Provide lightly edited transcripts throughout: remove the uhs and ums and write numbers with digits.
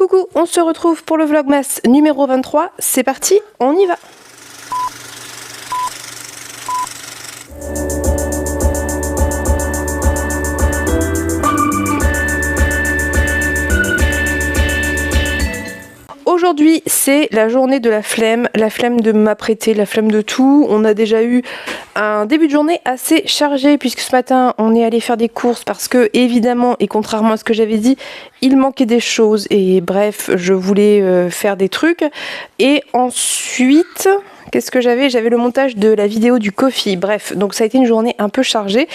Coucou, on se retrouve pour le vlogmas numéro 23. C'est parti, on y va. Aujourd'hui, c'est la journée de la flemme de m'apprêter, la flemme de tout. On a déjà eu un début de journée assez chargé puisque ce matin, on est allé faire des courses parce que, évidemment, et contrairement à ce que j'avais dit, il manquait des choses. Et bref, je voulais faire des trucs. Et ensuite, qu'est-ce que j'avais? J'avais le montage de la vidéo du coffee. Bref, donc ça a été une journée un peu chargée.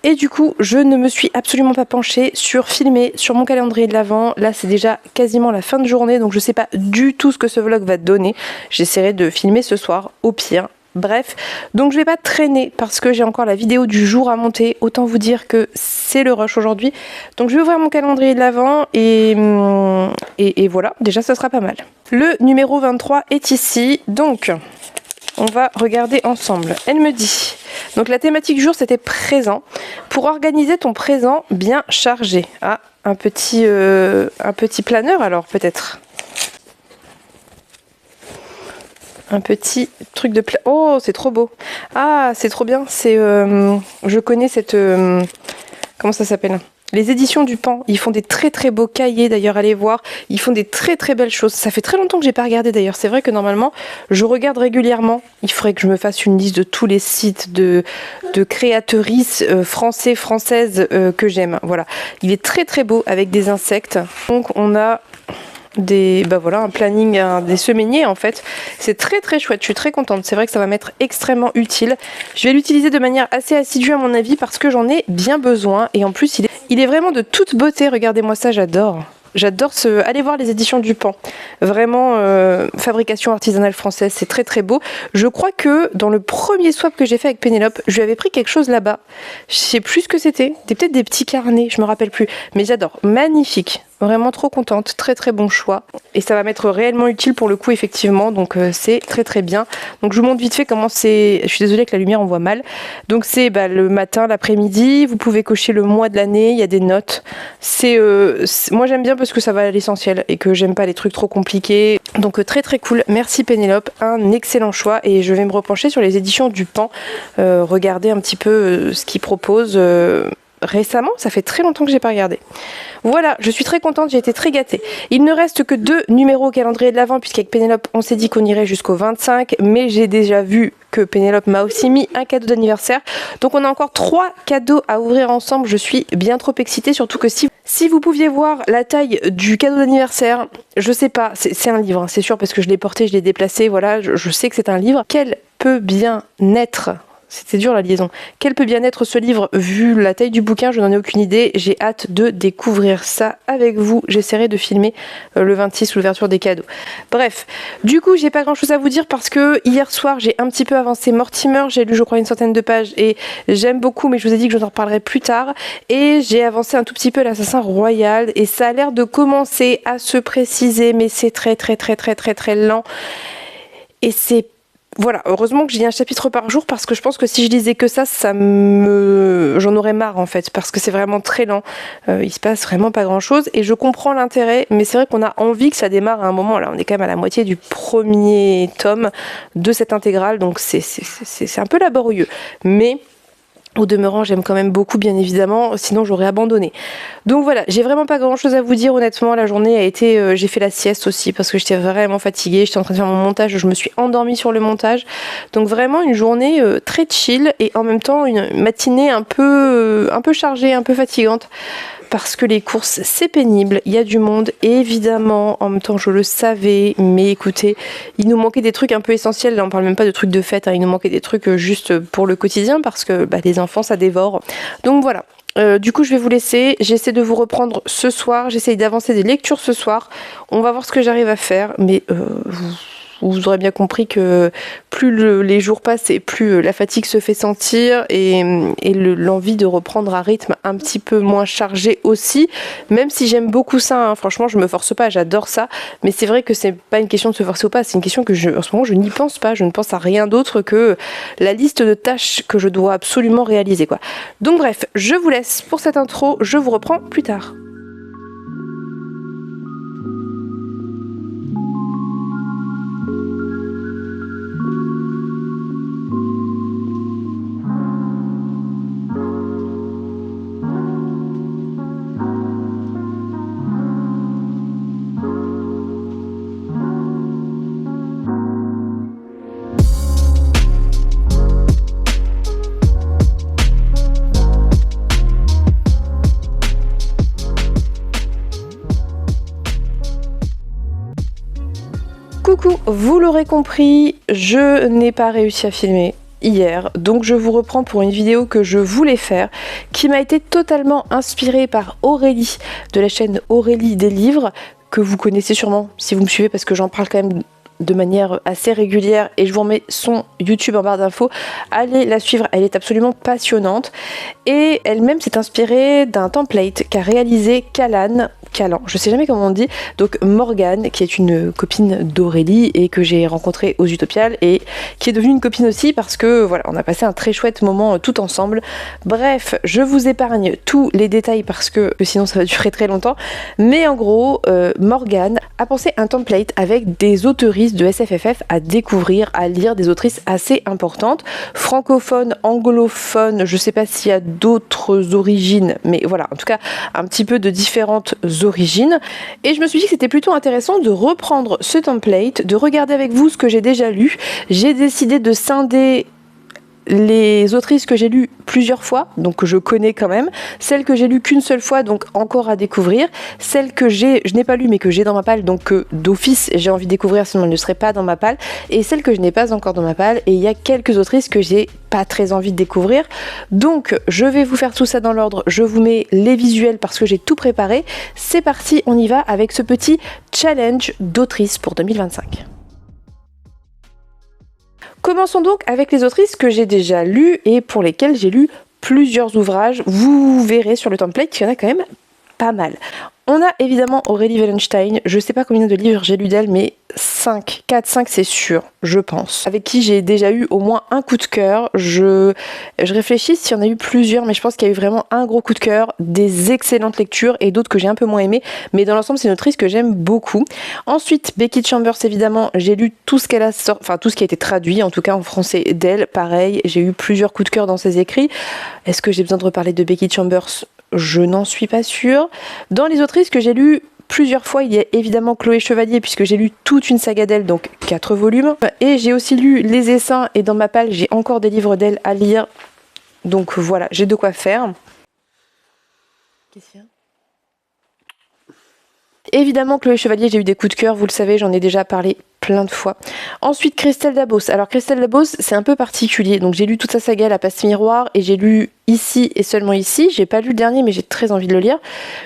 Et du coup, je ne me suis absolument pas penchée sur filmer sur mon calendrier de l'Avent. Là, c'est déjà quasiment la fin de journée, donc je sais pas du tout ce que ce vlog va donner. J'essaierai de filmer ce soir, au pire. Bref, donc je vais pas traîner parce que j'ai encore la vidéo du jour à monter. Autant vous dire que c'est le rush aujourd'hui. Donc je vais ouvrir mon calendrier de l'Avent et voilà, déjà ça sera pas mal. Le numéro 23 est ici, donc on va regarder ensemble. Elle me dit, donc la thématique du jour c'était présent. Pour organiser ton présent bien chargé. Ah, un petit planeur alors peut-être. Un petit truc de oh, c'est trop beau. Ah, c'est trop bien. C'est, je connais cette, comment ça s'appelle ? Les éditions du Pan, ils font des très très beaux cahiers d'ailleurs, allez voir, ils font des très très belles choses. Ça fait très longtemps que j'ai pas regardé d'ailleurs, c'est vrai que normalement je regarde régulièrement. Il faudrait que je me fasse une liste de tous les sites de créatrices françaises que j'aime. Voilà, il est très très beau avec des insectes. Donc on a un planning, des semainiers en fait. C'est très très chouette, je suis très contente. C'est vrai que ça va m'être extrêmement utile. Je vais l'utiliser de manière assez assidue à mon avis parce que j'en ai bien besoin. Et en plus il est vraiment de toute beauté. Regardez-moi ça, j'adore. J'adore allez voir les éditions du Pan. Vraiment, fabrication artisanale française, c'est très très beau. Je crois que dans le premier swap que j'ai fait avec Pénélope, je lui avais pris quelque chose là-bas. Je sais plus ce que c'était. Peut-être des petits carnets, je me rappelle plus. Mais j'adore. Magnifique. Vraiment trop contente, très très bon choix. Et ça va m'être réellement utile pour le coup effectivement, donc c'est très très bien. Donc je vous montre vite fait comment c'est, je suis désolée avec la lumière on voit mal. Donc c'est le matin, l'après-midi, vous pouvez cocher le mois de l'année, il y a des notes. Moi j'aime bien parce que ça va à l'essentiel et que j'aime pas les trucs trop compliqués. Donc très très cool, merci Pénélope, un excellent choix et je vais me repencher sur les éditions du Pan, regarder un petit peu ce qu'ils proposent. Récemment, ça fait très longtemps que j'ai pas regardé. Voilà, je suis très contente, j'ai été très gâtée. Il ne reste que 2 numéros au calendrier de l'Avent puisqu'avec Pénélope, on s'est dit qu'on irait jusqu'au 25, mais j'ai déjà vu que Pénélope m'a aussi mis un cadeau d'anniversaire. Donc on a encore 3 cadeaux à ouvrir ensemble. Je suis bien trop excitée, surtout que si vous pouviez voir la taille du cadeau d'anniversaire, je sais pas, c'est un livre, hein, c'est sûr parce que je l'ai porté, je l'ai déplacé, voilà, je sais que c'est un livre. Quel peut bien être... C'était dur la liaison. Quel peut bien être ce livre vu la taille du bouquin? Je n'en ai aucune idée. J'ai hâte de découvrir ça avec vous. J'essaierai de filmer le 26 l'ouverture des cadeaux. Bref, du coup j'ai pas grand chose à vous dire parce que hier soir j'ai un petit peu avancé Mortimer. J'ai lu je crois une centaine de pages et j'aime beaucoup mais je vous ai dit que je vous en reparlerai plus tard. Et j'ai avancé un tout petit peu l'Assassin Royal et ça a l'air de commencer à se préciser mais c'est très très très très très très lent. Et voilà, heureusement que j'ai un chapitre par jour parce que je pense que si je lisais que ça, j'en aurais marre en fait parce que c'est vraiment très lent. Il se passe vraiment pas grand chose et je comprends l'intérêt, mais c'est vrai qu'on a envie que ça démarre à un moment. Là, on est quand même à la moitié du premier tome de cette intégrale, donc c'est un peu laborieux. Mais au demeurant, j'aime quand même beaucoup, bien évidemment, sinon j'aurais abandonné. Donc voilà, j'ai vraiment pas grand chose à vous dire, honnêtement, la journée a été... j'ai fait la sieste aussi, parce que j'étais vraiment fatiguée, j'étais en train de faire mon montage, je me suis endormie sur le montage. Donc vraiment une journée très chill, et en même temps une matinée un peu chargée, un peu fatigante. Parce que les courses c'est pénible, il y a du monde évidemment, en même temps je le savais, mais écoutez, il nous manquait des trucs un peu essentiels, là on parle même pas de trucs de fête, hein, il nous manquait des trucs juste pour le quotidien parce que les enfants ça dévore. Donc voilà, du coup je vais vous laisser, j'essaie de vous reprendre ce soir, j'essaie d'avancer des lectures ce soir, on va voir ce que j'arrive à faire, mais vous aurez bien compris que plus les jours passent et plus la fatigue se fait sentir et l'envie de reprendre un rythme un petit peu moins chargé aussi, même si j'aime beaucoup ça, hein. Franchement je me force pas, j'adore ça, mais c'est vrai que c'est pas une question de se forcer ou pas, c'est une question que en ce moment je n'y pense pas, je ne pense à rien d'autre que la liste de tâches que je dois absolument réaliser quoi. Donc bref, je vous laisse pour cette intro, je vous reprends plus tard. Coucou, vous l'aurez compris, je n'ai pas réussi à filmer hier, donc je vous reprends pour une vidéo que je voulais faire, qui m'a été totalement inspirée par Aurélie, de la chaîne Aurélie des livres, que vous connaissez sûrement si vous me suivez parce que j'en parle quand même de manière assez régulière et je vous remets son YouTube en barre d'infos. Allez la suivre, elle est absolument passionnante et elle-même s'est inspirée d'un template qu'a réalisé Calan, je sais jamais comment on dit, donc Morgane, qui est une copine d'Aurélie et que j'ai rencontrée aux Utopiales et qui est devenue une copine aussi parce que voilà, on a passé un très chouette moment tout ensemble. Bref, je vous épargne tous les détails parce que sinon ça va durer très longtemps, mais en gros, Morgane a pensé un template avec des autrices de SFFF à découvrir, à lire, des autrices assez importantes, francophones, anglophones, je sais pas s'il y a d'autres origines, mais voilà, en tout cas un petit peu de différentes origines, et je me suis dit que c'était plutôt intéressant de reprendre ce template, de regarder avec vous ce que j'ai déjà lu. J'ai décidé de scinder les autrices que j'ai lues plusieurs fois, donc que je connais quand même, celles que j'ai lues qu'une seule fois, donc encore à découvrir, celles que je n'ai pas lues mais que j'ai dans ma palle, donc que d'office j'ai envie de découvrir sinon elles ne seraient pas dans ma palle, et celles que je n'ai pas encore dans ma palle, et il y a quelques autrices que j'ai pas très envie de découvrir, donc je vais vous faire tout ça dans l'ordre, je vous mets les visuels parce que j'ai tout préparé. C'est parti, on y va avec ce petit challenge d'autrices pour 2025. Commençons donc avec les autrices que j'ai déjà lues et pour lesquelles j'ai lu plusieurs ouvrages. Vous verrez sur le template qu'il y en a quand même pas mal. On a évidemment Aurélie Wallenstein, je sais pas combien de livres j'ai lu d'elle, mais 4, 5 c'est sûr, je pense. Avec qui j'ai déjà eu au moins un coup de cœur. Je réfléchis s'il y en a eu plusieurs, mais je pense qu'il y a eu vraiment un gros coup de cœur, des excellentes lectures et d'autres que j'ai un peu moins aimées, mais dans l'ensemble c'est une autrice que j'aime beaucoup. Ensuite, Becky Chambers évidemment, j'ai lu tout ce qu'elle a sorti, enfin tout ce qui a été traduit, en tout cas en français d'elle, pareil, j'ai eu plusieurs coups de cœur dans ses écrits. Est-ce que j'ai besoin de reparler de Becky Chambers ? Je n'en suis pas sûre. Dans les autrices que j'ai lues plusieurs fois, il y a évidemment Chloé Chevalier, puisque j'ai lu toute une saga d'elle, donc 4 volumes. Et j'ai aussi lu Les Essaims, et dans ma palle, j'ai encore des livres d'elle à lire. Donc voilà, j'ai de quoi faire. Qu'est-ce qu'il y a ? Évidemment, Chloé Chevalier, j'ai eu des coups de cœur, vous le savez, j'en ai déjà parlé plein de fois. Ensuite, Christelle Dabos. Alors, Christelle Dabos, c'est un peu particulier. Donc, j'ai lu toute sa saga, La Passe Miroir, et j'ai lu Ici et seulement Ici. J'ai pas lu le dernier, mais j'ai très envie de le lire.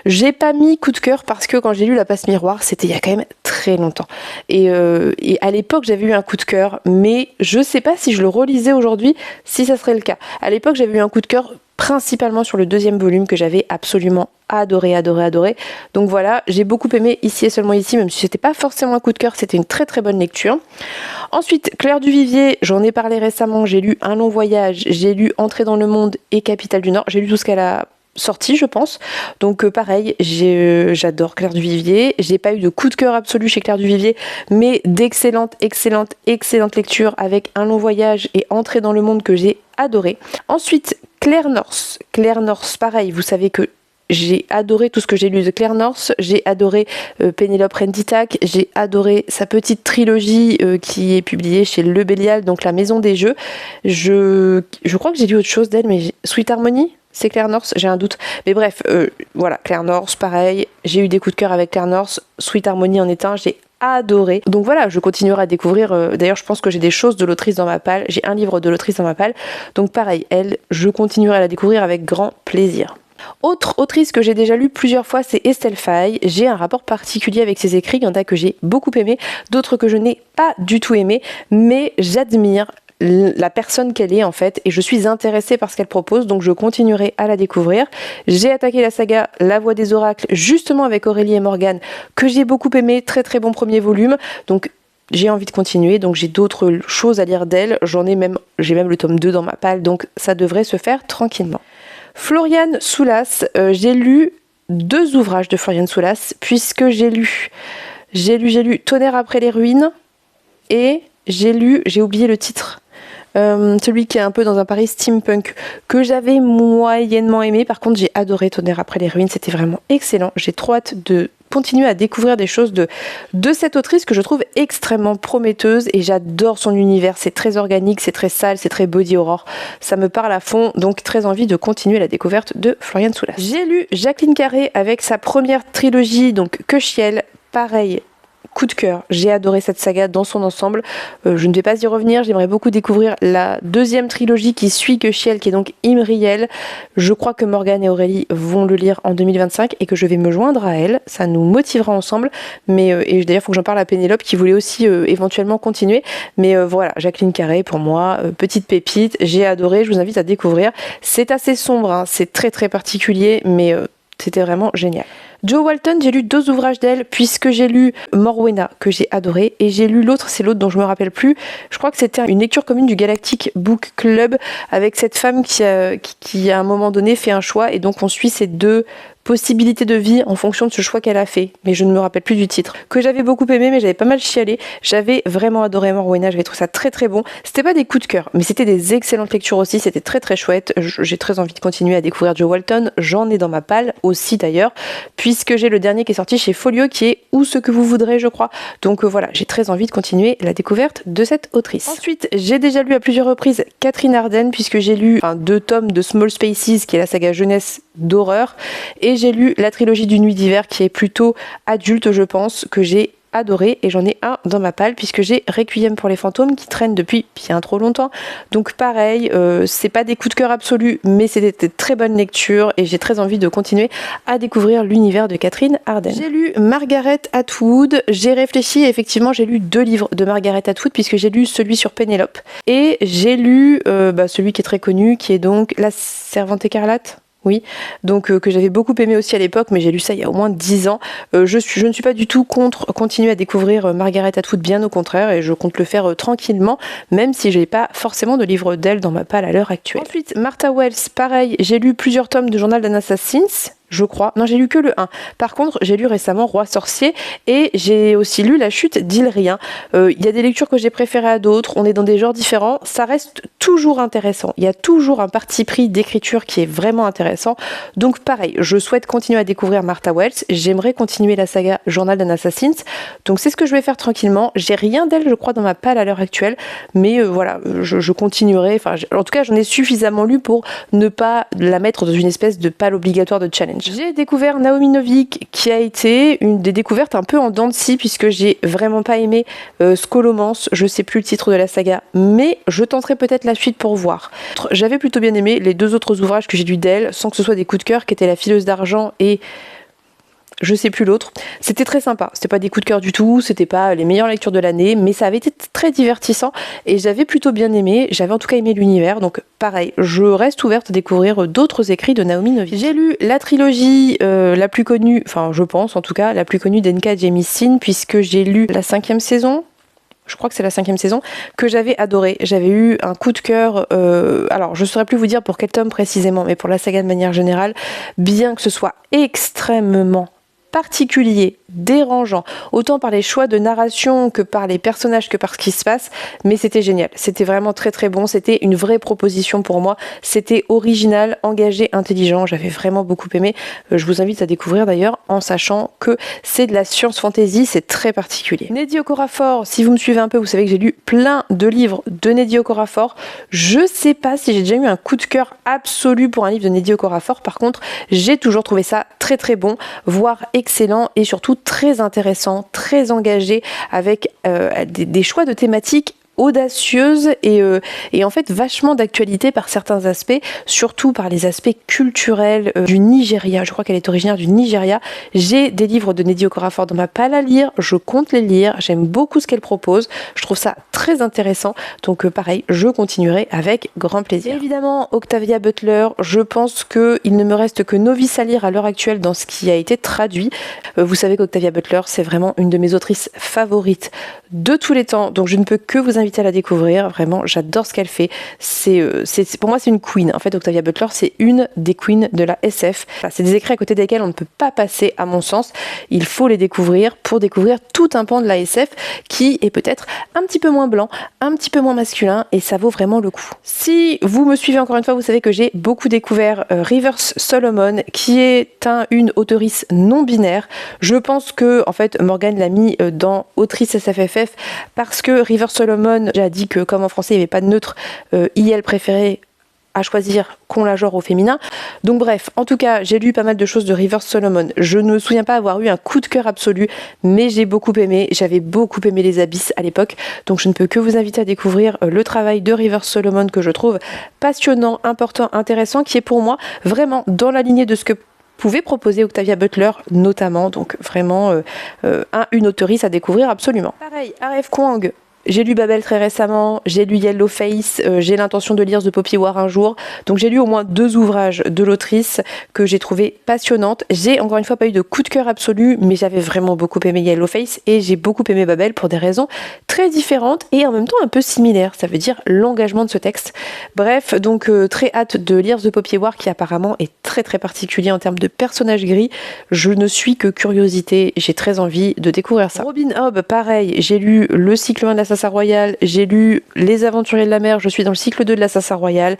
J'ai pas mis coup de cœur parce que quand j'ai lu La Passe Miroir, c'était il y a quand même très longtemps. Et à l'époque, j'avais eu un coup de cœur, mais je sais pas si je le relisais aujourd'hui, si ça serait le cas. À l'époque, j'avais eu un coup de cœur principalement sur le 2e volume que j'avais absolument adoré. Donc voilà, j'ai beaucoup aimé Ici et seulement Ici, même si c'était pas forcément un coup de cœur, c'était une très très bonne lecture. Ensuite, Claire Duvivier, j'en ai parlé récemment, j'ai lu Un long voyage, j'ai lu Entrée dans le monde et Capitale du Nord, j'ai lu tout ce qu'elle a sorti, je pense. Donc pareil, j'adore Claire Duvivier. J'ai pas eu de coup de cœur absolu chez Claire Duvivier, mais d'excellentes lectures avec Un long voyage et Entrée dans le monde que j'ai adoré. Ensuite, Claire North, pareil, vous savez que j'ai adoré tout ce que j'ai lu de Claire North, j'ai adoré Pénélope Renditac, j'ai adoré sa petite trilogie qui est publiée chez Le Bélial, donc La Maison des Jeux. Je crois que j'ai lu autre chose d'elle, mais Sweet Harmony, c'est Claire North, j'ai un doute. Mais bref, voilà, Claire North, pareil, j'ai eu des coups de cœur avec Claire North, Sweet Harmony en est un, j'ai adoré. Donc voilà, je continuerai à découvrir. D'ailleurs, je pense que j'ai des choses de l'autrice dans ma palle. J'ai un livre de l'autrice dans ma palle. Donc pareil, elle, je continuerai à la découvrir avec grand plaisir. Autre autrice que j'ai déjà lue plusieurs fois, c'est Estelle Faye. J'ai un rapport particulier avec ses écrits. Il y en a que j'ai beaucoup aimé, d'autres que je n'ai pas du tout aimé, mais j'admire la personne qu'elle est en fait et je suis intéressée par ce qu'elle propose, donc je continuerai à la découvrir. J'ai attaqué la saga La Voix des Oracles justement avec Aurélie et Morgane que j'ai beaucoup aimé, très très bon premier volume, donc j'ai envie de continuer, donc j'ai d'autres choses à lire d'elle, j'ai même le tome 2 dans ma palle, donc ça devrait se faire tranquillement. Floriane Soulas, j'ai lu 2 ouvrages de Floriane Soulas puisque j'ai lu Tonnerre après les ruines et j'ai oublié le titre. Celui qui est un peu dans un Paris steampunk que j'avais moyennement aimé. Par contre, j'ai adoré Tonnerre après les ruines, c'était vraiment excellent. J'ai trop hâte de continuer à découvrir des choses de cette autrice que je trouve extrêmement prometteuse et j'adore son univers. C'est très organique, c'est très sale, c'est très body horror. Ça me parle à fond, donc très envie de continuer la découverte de Floriane Soulas. J'ai lu Jacqueline Carré avec sa première trilogie, donc Que Chiel, pareil. coup de cœur. J'ai adoré cette saga dans son ensemble. Je ne vais pas y revenir. J'aimerais beaucoup découvrir la deuxième trilogie qui suit Kechiel, qui est donc Imriel. Je crois que Morgane et Aurélie vont le lire en 2025 et que je vais me joindre à elle. Ça nous motivera ensemble. Mais et d'ailleurs, il faut que j'en parle à Pénélope qui voulait aussi éventuellement continuer. Mais voilà, Jacqueline Carré pour moi, petite pépite. J'ai adoré. Je vous invite à découvrir. C'est assez sombre, hein. C'est très très particulier, mais c'était vraiment génial. Jo Walton, j'ai lu 2 ouvrages d'elle, puisque j'ai lu Morwena, que j'ai adoré, et j'ai lu l'autre, c'est l'autre dont je me rappelle plus. Je crois que c'était une lecture commune du Galactic Book Club, avec cette femme qui à un moment donné fait un choix, et donc on suit ces 2 possibilités de vie en fonction de ce choix qu'elle a fait, mais je ne me rappelle plus du titre, que j'avais beaucoup aimé, mais j'avais pas mal chialé. J'avais vraiment adoré Morwena, j'avais trouvé ça très très bon. C'était pas des coups de cœur, mais c'était des excellentes lectures aussi, c'était très très chouette. J'ai très envie de continuer à découvrir Jo Walton, j'en ai dans ma palle aussi d'ailleurs, puisque j'ai le dernier qui est sorti chez Folio, qui est Ou ce que vous voudrez, je crois. Donc voilà, j'ai très envie de continuer la découverte de cette autrice. Ensuite, j'ai déjà lu à plusieurs reprises Catherine Arden, puisque j'ai lu 2 tomes de Small Spaces, qui est la saga jeunesse d'horreur, et j'ai lu la trilogie du Nuit d'hiver, qui est plutôt adulte, je pense, que j'ai adoré, et j'en ai un dans ma palle puisque j'ai Requiem pour les fantômes qui traîne depuis bien trop longtemps. Donc pareil, c'est pas des coups de cœur absolus, mais c'est des très bonnes lectures et j'ai très envie de continuer à découvrir l'univers de Catherine Arden. J'ai lu Margaret Atwood, j'ai réfléchi, et effectivement j'ai lu 2 livres de Margaret Atwood puisque j'ai lu celui sur Pénélope et j'ai lu celui qui est très connu, qui est donc La Servante écarlate. Oui, donc que j'avais beaucoup aimé aussi à l'époque, mais j'ai lu ça il y a au moins 10 ans. Je ne suis pas du tout contre continuer à découvrir Margaret Atwood, bien au contraire, et je compte le faire tranquillement, même si j'ai pas forcément de livre d'elle dans ma palle à l'heure actuelle. Ensuite, Martha Wells, pareil, j'ai lu plusieurs tomes de Journal d'un Assassin's, je crois. Non, j'ai lu que le 1. Par contre, j'ai lu récemment Roi sorcier et j'ai aussi lu La chute d'Ilrien. Il y a des lectures que j'ai préférées à d'autres. On est dans des genres différents. Ça reste toujours intéressant. Il y a toujours un parti pris d'écriture qui est vraiment intéressant. Donc pareil, je souhaite continuer à découvrir Martha Wells. J'aimerais continuer la saga Journal d'un Assassin's. Donc c'est ce que je vais faire tranquillement. J'ai rien d'elle, je crois, dans ma palle à l'heure actuelle. Mais voilà, je continuerai. Enfin, en tout cas, j'en ai suffisamment lu pour ne pas la mettre dans une espèce de palle obligatoire de challenge. J'ai découvert Naomi Novik, qui a été une des découvertes un peu en dents de scie, puisque j'ai vraiment pas aimé Scholomance, je sais plus le titre de la saga, mais je tenterai peut-être la suite pour voir. J'avais plutôt bien aimé les 2 autres ouvrages que j'ai lus d'elle, sans que ce soit des coups de cœur, qui étaient La fileuse d'argent et je sais plus l'autre. C'était très sympa, c'était pas des coups de cœur du tout, c'était pas les meilleures lectures de l'année, mais ça avait été très divertissant et j'avais plutôt bien aimé, j'avais en tout cas aimé l'univers, donc pareil, je reste ouverte à découvrir d'autres écrits de Naomi Novik. J'ai lu la trilogie la plus connue, enfin je pense en tout cas, la plus connue d'N.K. Jemisin, puisque j'ai lu la 5e saison, je crois que c'est la 5e saison, que j'avais adoré. J'avais eu un coup de cœur, alors je ne saurais plus vous dire pour quel tome précisément, mais pour la saga de manière générale, bien que ce soit extrêmement particulier, dérangeant, autant par les choix de narration que par les personnages que par ce qui se passe, mais c'était génial, c'était vraiment très très bon, c'était une vraie proposition pour moi, c'était original, engagé, intelligent, j'avais vraiment beaucoup aimé. Je vous invite à découvrir d'ailleurs en sachant que c'est de la science fantasy, c'est très particulier. Nnedi Okorafor, si vous me suivez un peu, vous savez que j'ai lu plein de livres de Nnedi Okorafor. Je sais pas si j'ai déjà eu un coup de cœur absolu pour un livre de Nnedi Okorafor, par contre j'ai toujours trouvé ça très très bon, voire excellent et surtout très intéressant, très engagé, avec des choix de thématiques audacieuse et en fait vachement d'actualité par certains aspects, surtout par les aspects culturels du Nigeria. Je crois qu'elle est originaire du Nigeria. J'ai des livres de Nnedi Okorafor dans ma palle à lire, je compte les lire, j'aime beaucoup ce qu'elle propose, je trouve ça très intéressant, donc pareil, je continuerai avec grand plaisir. Et évidemment, Octavia Butler, je pense qu'il ne me reste que Novice à lire à l'heure actuelle dans ce qui a été traduit. Vous savez qu'Octavia Butler, c'est vraiment une de mes autrices favorites de tous les temps, donc je ne peux que vous inviter à la découvrir, vraiment j'adore ce qu'elle fait, pour moi c'est une queen, en fait Octavia Butler c'est une des queens de la SF, c'est des écrits à côté desquels on ne peut pas passer à mon sens, il faut les découvrir pour découvrir tout un pan de la SF qui est peut-être un petit peu moins blanc, un petit peu moins masculin et ça vaut vraiment le coup. Si vous me suivez encore une fois, vous savez que j'ai beaucoup découvert Rivers Solomon qui est une auteurice non binaire, je pense que en fait Morgane l'a mis dans autrice SFFF parce que Rivers Solomon, j'ai dit que comme en français il n'y avait pas de neutre, IL préféré à choisir qu'on la genre au féminin. Donc bref, en tout cas, j'ai lu pas mal de choses de Rivers Solomon. Je ne me souviens pas avoir eu un coup de cœur absolu, mais j'ai beaucoup aimé. J'avais beaucoup aimé Les Abysses à l'époque. Donc je ne peux que vous inviter à découvrir le travail de Rivers Solomon que je trouve passionnant, important, intéressant, qui est pour moi vraiment dans la lignée de ce que pouvait proposer Octavia Butler notamment. Donc vraiment une auteurice à découvrir absolument. Pareil, R.F. Kuang. J'ai lu Babel très récemment, j'ai lu Yellowface, j'ai l'intention de lire The Poppy War un jour. Donc j'ai lu au moins 2 ouvrages de l'autrice que j'ai trouvé passionnantes. J'ai encore une fois pas eu de coup de cœur absolu, mais j'avais vraiment beaucoup aimé Yellowface et j'ai beaucoup aimé Babel pour des raisons très différentes et en même temps un peu similaires. Ça veut dire l'engagement de ce texte. Bref, donc très hâte de lire The Poppy War qui apparemment est très très particulier en termes de personnages gris. Je ne suis que curiosité, j'ai très envie de découvrir ça. Robin Hobb, pareil, j'ai lu le cycle 1 de l'Assassin Royal, j'ai lu Les Aventuriers de la Mer, je suis dans le cycle 2 de l'Assassin Royal,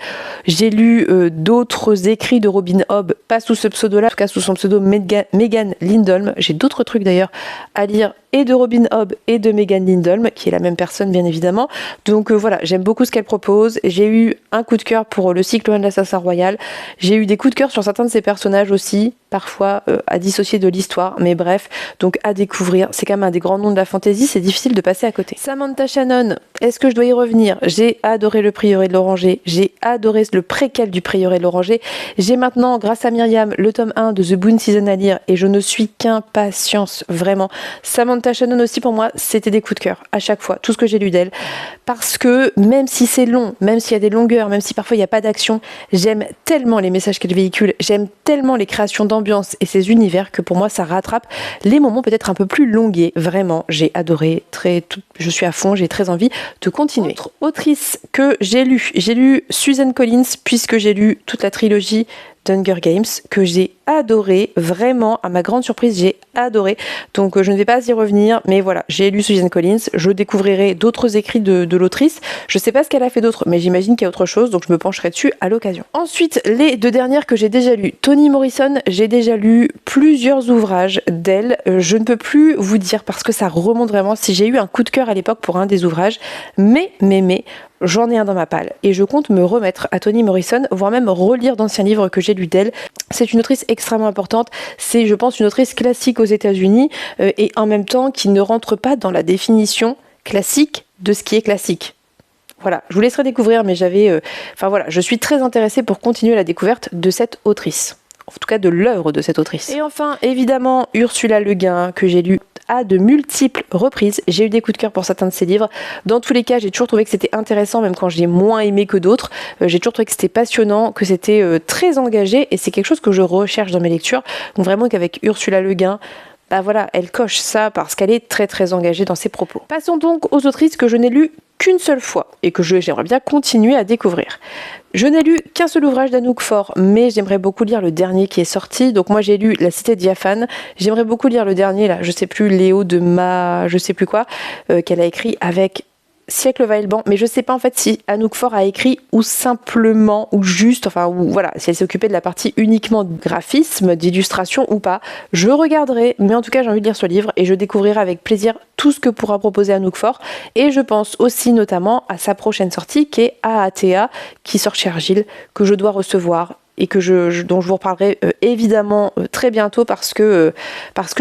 j'ai lu d'autres écrits de Robin Hobb, pas sous ce pseudo-là, en tout cas sous son pseudo Megan Lindholm, j'ai d'autres trucs d'ailleurs à lire et de Robin Hobb et de Megan Lindholm, qui est la même personne bien évidemment. Donc voilà, j'aime beaucoup ce qu'elle propose. J'ai eu un coup de cœur pour le cycle 1 de l'Assassin Royal. J'ai eu des coups de cœur sur certains de ses personnages aussi, parfois à dissocier de l'histoire, mais bref, donc à découvrir. C'est quand même un des grands noms de la fantasy, c'est difficile de passer à côté. Samantha Shannon, est-ce que je dois y revenir? J'ai adoré Le Prieuré de l'Oranger, j'ai adoré le préquel du Prieuré de l'Oranger. J'ai maintenant, grâce à Myriam, le tome 1 de The Boone Season à lire et je ne suis qu'impatience, vraiment. Samantha Shannon aussi pour moi c'était des coups de cœur à chaque fois, tout ce que j'ai lu d'elle, parce que même si c'est long, même s'il y a des longueurs, même si parfois il n'y a pas d'action, j'aime tellement les messages qu'elle véhicule, j'aime tellement les créations d'ambiance et ces univers que pour moi ça rattrape les moments peut-être un peu plus longués. Vraiment j'ai adoré, je suis à fond, j'ai très envie de continuer. Autre autrice que j'ai lu Susan Collins puisque j'ai lu toute la trilogie d'Hunger Games que j'ai adoré, vraiment à ma grande surprise j'ai adoré, donc je ne vais pas y revenir, mais voilà, j'ai lu Susan Collins, je découvrirai d'autres écrits de l'autrice, je sais pas ce qu'elle a fait d'autre, mais j'imagine qu'il y a autre chose, donc je me pencherai dessus à l'occasion. Ensuite, les 2 dernières que j'ai déjà lues, Toni Morrison, j'ai déjà lu plusieurs ouvrages d'elle, je ne peux plus vous dire parce que ça remonte vraiment, si j'ai eu un coup de cœur à l'époque pour un des ouvrages, mais j'en ai un dans ma palle et je compte me remettre à Toni Morrison, voire même relire d'anciens livres que j'ai lus d'elle. C'est une autrice extrêmement importante, c'est je pense une autrice classique aux États-Unis et en même temps qui ne rentre pas dans la définition classique de ce qui est classique. Voilà, je vous laisserai découvrir, mais je suis très intéressée pour continuer la découverte de cette autrice. En tout cas de l'œuvre de cette autrice. Et enfin, évidemment, Ursula Le Guin, que j'ai lu à de multiples reprises. J'ai eu des coups de cœur pour certains de ses livres. Dans tous les cas, j'ai toujours trouvé que c'était intéressant, même quand j'ai moins aimé que d'autres. J'ai toujours trouvé que c'était passionnant, que c'était très engagé, et c'est quelque chose que je recherche dans mes lectures. Donc vraiment qu'avec Ursula Le Guin, voilà, elle coche ça parce qu'elle est très très engagée dans ses propos. Passons donc aux autrices que je n'ai lues qu'une seule fois et que j'aimerais bien continuer à découvrir. Je n'ai lu qu'un seul ouvrage d'Anouk Faure, mais j'aimerais beaucoup lire le dernier qui est sorti. Donc moi j'ai lu La Cité diaphane. J'aimerais beaucoup lire le dernier, là, je sais plus, Léo de je sais plus quoi, qu'elle a écrit avec Siècle Vaillant, mais je sais pas en fait si Anouk Faure a écrit ou simplement ou juste, si elle s'est occupée de la partie uniquement de graphisme, d'illustration ou pas. Je regarderai, mais en tout cas j'ai envie de lire ce livre et je découvrirai avec plaisir tout ce que pourra proposer Anouk Faure. Et je pense aussi notamment à sa prochaine sortie qui est AATA, qui sort chez Argile, que je dois recevoir et dont je vous reparlerai évidemment très bientôt parce que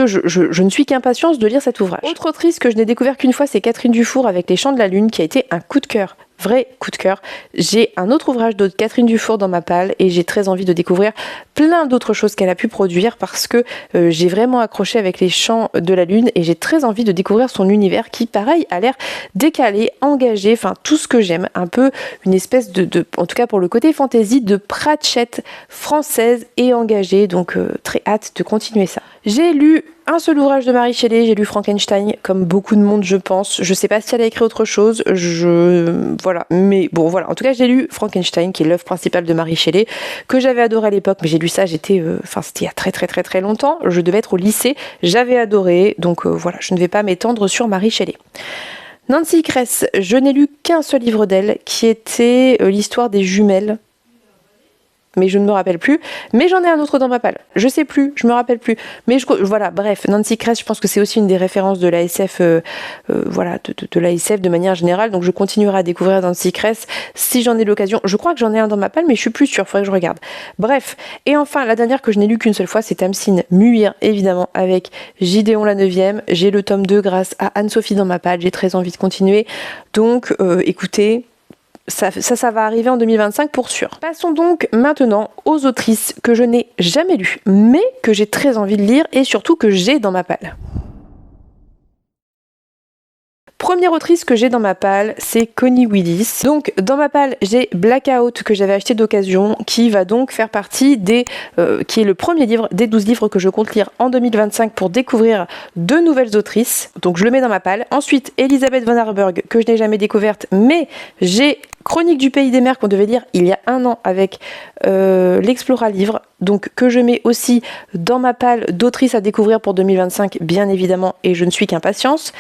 je ne suis qu'impatience de lire cet ouvrage. Autre autrice que je n'ai découvert qu'une fois, c'est Catherine Dufour avec Les Chants de la Lune, qui a été un coup de cœur. Vrai coup de cœur. J'ai un autre ouvrage de Catherine Dufour dans ma palle et j'ai très envie de découvrir plein d'autres choses qu'elle a pu produire parce que j'ai vraiment accroché avec Les Chants de la Lune et j'ai très envie de découvrir son univers qui, pareil, a l'air décalé, engagé, tout ce que j'aime, un peu une espèce de en tout cas pour le côté fantasy, de Pratchett française et engagée, donc très hâte de continuer ça. J'ai lu un seul ouvrage de Mary Shelley, j'ai lu Frankenstein, comme beaucoup de monde je pense. Je sais pas si elle a écrit autre chose, mais bon voilà. En tout cas j'ai lu Frankenstein, qui est l'œuvre principale de Mary Shelley, que j'avais adoré à l'époque, mais j'ai lu ça, c'était il y a très très très très longtemps, je devais être au lycée, j'avais adoré, donc je ne vais pas m'étendre sur Mary Shelley. Nancy Kress, je n'ai lu qu'un seul livre d'elle, qui était l'histoire des jumelles. mais je ne me rappelle plus. Mais j'en ai un autre dans ma palle. Je sais plus, je me rappelle plus. Mais voilà, bref, Nancy Kress, je pense que c'est aussi une des références de l'ASF, voilà, de l'ASF de manière générale. Donc je continuerai à découvrir Nancy Kress si j'en ai l'occasion. Je crois que j'en ai un dans ma palle, mais je suis plus sûre, faudrait que je regarde. Bref, et enfin, la dernière que je n'ai lue qu'une seule fois, c'est Tamsine Muir, évidemment, avec Gideon la 9e. J'ai le tome 2 grâce à Anne-Sophie dans ma palle, j'ai très envie de continuer. Donc, écoutez... Ça va arriver en 2025 pour sûr. Passons donc maintenant aux autrices que je n'ai jamais lues, mais que j'ai très envie de lire et surtout que j'ai dans ma palle. Première autrice que j'ai dans ma palle, c'est Connie Willis. Donc dans ma palle, j'ai Blackout que j'avais acheté d'occasion, qui va donc faire partie qui est le premier livre des 12 livres que je compte lire en 2025 pour découvrir de nouvelles autrices. Donc je le mets dans ma palle. Ensuite, Elisabeth von Arburg, que je n'ai jamais découverte, mais j'ai Chronique du pays des mers qu'on devait lire il y a un an avec l'Explora Livre, donc que je mets aussi dans ma palle d'autrices à découvrir pour 2025, bien évidemment, et je ne suis qu'impatience.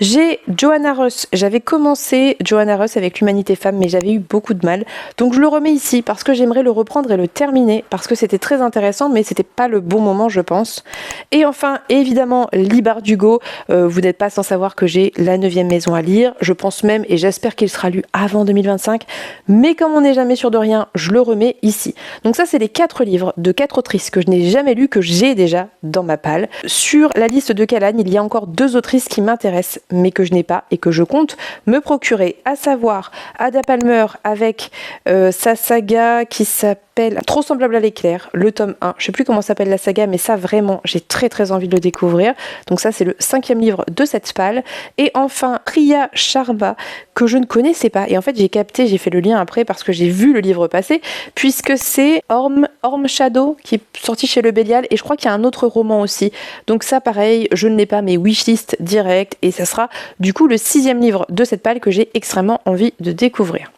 J'ai Johanna Russ, j'avais commencé Johanna Russ avec l'Humanité Femme, mais j'avais eu beaucoup de mal, donc je le remets ici parce que j'aimerais le reprendre et le terminer, parce que c'était très intéressant, mais c'était pas le bon moment, je pense. Et enfin, évidemment, Lee Bardugo, vous n'êtes pas sans savoir que j'ai La 9e maison à lire, je pense même, et j'espère qu'il sera lu avant 2025, mais comme on n'est jamais sûr de rien, je le remets ici. Donc ça, c'est les 4 livres de 4 autrices que je n'ai jamais lus, que j'ai déjà dans ma palle. Sur la liste de Calane, il y a encore 2 autrices qui m'intéressent, mais que je n'ai pas et que je compte me procurer, à savoir Ada Palmer avec sa saga qui s'appelle Trop semblable à l'éclair, le tome 1. Je sais plus comment s'appelle la saga, mais ça vraiment, j'ai très très envie de le découvrir. Donc ça, c'est le 5e livre de cette palle. Et enfin, Priya Sharma, que je ne connaissais pas. Et en fait, j'ai capté, j'ai fait le lien après parce que j'ai vu le livre passer, puisque c'est Orm Shadow qui est sorti chez Le Bélial, et je crois qu'il y a un autre roman aussi. Donc ça, pareil, je ne l'ai pas, mais wishlist direct, et ça sera du coup le 6e livre de cette palle que j'ai extrêmement envie de découvrir.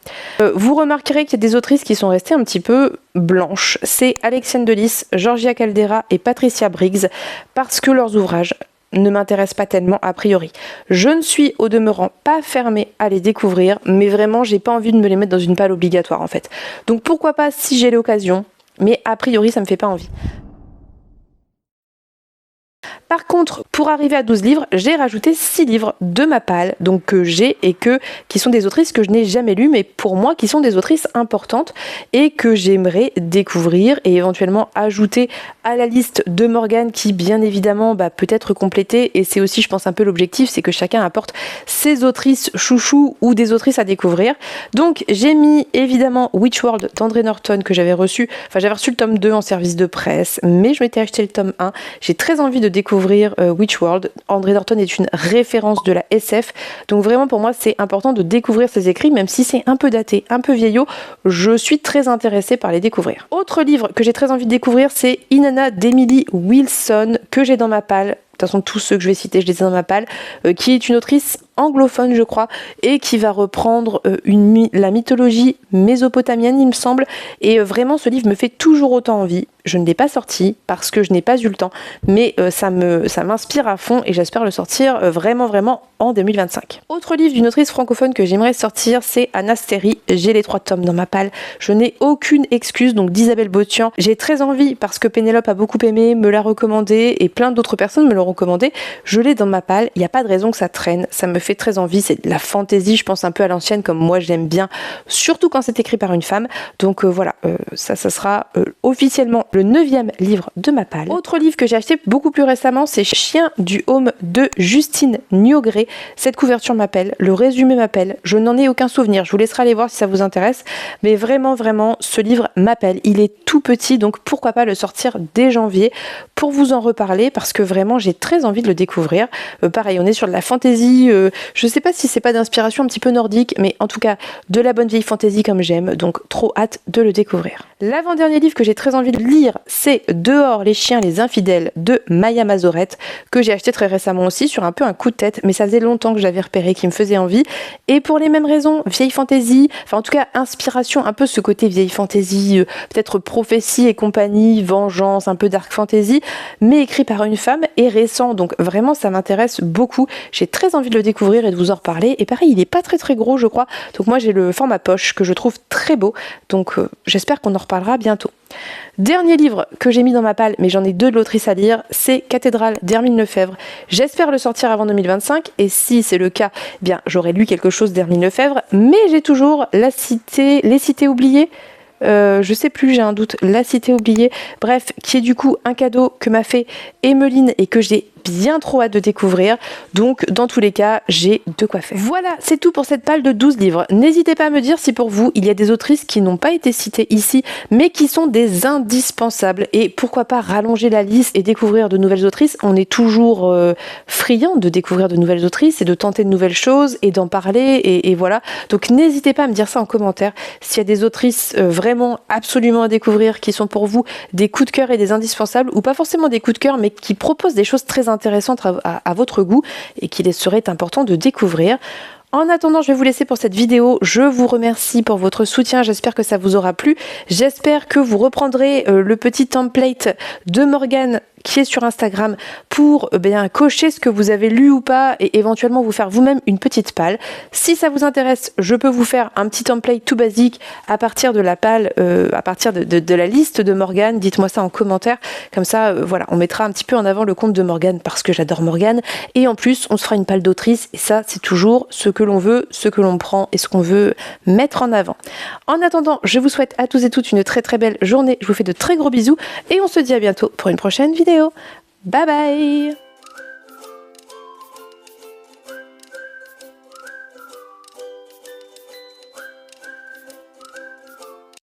Vous remarquerez qu'il y a des autrices qui sont restées un petit peu blanches. C'est Alexiane Delis, Georgia Caldera et Patricia Briggs, parce que leurs ouvrages ne m'intéressent pas tellement a priori. Je ne suis au demeurant pas fermée à les découvrir, mais vraiment j'ai pas envie de me les mettre dans une palle obligatoire en fait. Donc pourquoi pas si j'ai l'occasion, mais a priori ça me fait pas envie. Par contre, pour arriver à 12 livres, j'ai rajouté 6 livres de ma palle, donc que j'ai et qui sont des autrices que je n'ai jamais lues, mais pour moi qui sont des autrices importantes et que j'aimerais découvrir et éventuellement ajouter à la liste de Morgane qui, bien évidemment, peut être complétée, et c'est aussi, je pense, un peu l'objectif, c'est que chacun apporte ses autrices chouchous ou des autrices à découvrir. Donc j'ai mis évidemment Witchworld d'André Norton que j'avais reçu, j'avais reçu le tome 2 en service de presse, mais je m'étais acheté le tome 1. J'ai très envie de découvrir Witchworld. André Norton est une référence de la SF, donc vraiment pour moi c'est important de découvrir ses écrits, même si c'est un peu daté, un peu vieillot, je suis très intéressée par les découvrir. Autre livre que j'ai très envie de découvrir, c'est Inanna d'Emily Wilson, que j'ai dans ma palle. De toute façon, tous ceux que je vais citer, je les ai dans ma palle, qui est une autrice anglophone, je crois, et qui va reprendre la mythologie mésopotamienne, il me semble. Et vraiment, ce livre me fait toujours autant envie. Je ne l'ai pas sorti parce que je n'ai pas eu le temps, mais ça m'inspire à fond et j'espère le sortir vraiment en 2025. Autre livre d'une autrice francophone que j'aimerais sortir, c'est Anastérie. J'ai les 3 tomes dans ma palle. Je n'ai aucune excuse, donc d'Isabelle Botian. J'ai très envie parce que Pénélope a beaucoup aimé, me l'a recommandé et plein d'autres personnes me l'ont recommandé. Je l'ai dans ma palle. Il n'y a pas de raison que ça traîne. Ça me fait très envie. C'est de la fantaisie, je pense un peu à l'ancienne comme moi j'aime bien, surtout quand c'est écrit par une femme. Donc voilà, ça sera officiellement le 9e livre de ma palle. Autre livre que j'ai acheté beaucoup plus récemment, c'est Chien du Home de Justine Niogré. Cette couverture m'appelle, le résumé m'appelle, je n'en ai aucun souvenir, je vous laisserai aller voir si ça vous intéresse, mais vraiment ce livre m'appelle. Il est tout petit, donc pourquoi pas le sortir dès janvier pour vous en reparler, parce que vraiment j'ai très envie de le découvrir. Pareil, on est sur de la fantaisie, je sais pas si c'est pas d'inspiration un petit peu nordique, mais en tout cas de la bonne vieille fantaisie comme j'aime, donc trop hâte de le découvrir. L'avant-dernier livre que j'ai très envie de lire, c'est Dehors les chiens, les infidèles de Maya Mazorette, que j'ai acheté très récemment aussi sur un peu un coup de tête, mais ça faisait longtemps que j'avais repéré, qui me faisait envie, et pour les mêmes raisons, vieille fantaisie, en tout cas inspiration, un peu ce côté vieille fantaisie, peut-être prophétie et compagnie, vengeance, un peu dark fantasy, mais écrit par une femme, et récent, donc vraiment ça m'intéresse beaucoup. J'ai très envie de le découvrir et de vous en reparler. Et pareil, il est pas très gros je crois, donc moi j'ai le format poche que je trouve très beau, donc j'espère qu'on en reparlera bientôt. Dernier livre que j'ai mis dans ma palle, mais j'en ai 2 de l'autrice à lire, c'est Cathédrale d'Hermine Lefebvre. J'espère le sortir avant 2025, et si c'est le cas, eh bien j'aurai lu quelque chose d'Hermine Lefebvre, mais j'ai toujours Les Cités oubliées. Je sais plus, j'ai un doute, La Cité oubliée, bref, qui est du coup un cadeau que m'a fait Emeline et que j'ai bien trop hâte de découvrir, donc dans tous les cas j'ai de quoi faire. Voilà, c'est tout pour cette palle de 12 livres. N'hésitez pas à me dire si pour vous il y a des autrices qui n'ont pas été citées ici mais qui sont des indispensables, et pourquoi pas rallonger la liste et découvrir de nouvelles autrices. On est toujours friand de découvrir de nouvelles autrices et de tenter de nouvelles choses et d'en parler, et voilà, donc n'hésitez pas à me dire ça en commentaire s'il y a des autrices vraiment absolument à découvrir qui sont pour vous des coups de cœur et des indispensables, ou pas forcément des coups de cœur mais qui proposent des choses très intéressantes à votre goût et qu'il serait important de découvrir. En attendant, je vais vous laisser pour cette vidéo. Je vous remercie pour votre soutien. J'espère que ça vous aura plu. J'espère que vous reprendrez le petit template de Morgane qui est sur Instagram pour cocher ce que vous avez lu ou pas et éventuellement vous faire vous-même une petite palle. Si ça vous intéresse, je peux vous faire un petit template tout basique à partir de la palle, à partir de la liste de Morgane. Dites-moi ça en commentaire. Comme ça, voilà, on mettra un petit peu en avant le compte de Morgane parce que j'adore Morgane. Et en plus, on se fera une palle d'autrice. Et ça, c'est toujours ce que l'on veut, ce que l'on prend et ce qu'on veut mettre en avant. En attendant, je vous souhaite à tous et toutes une très belle journée. Je vous fais de très gros bisous et on se dit à bientôt pour une prochaine vidéo. Bye bye!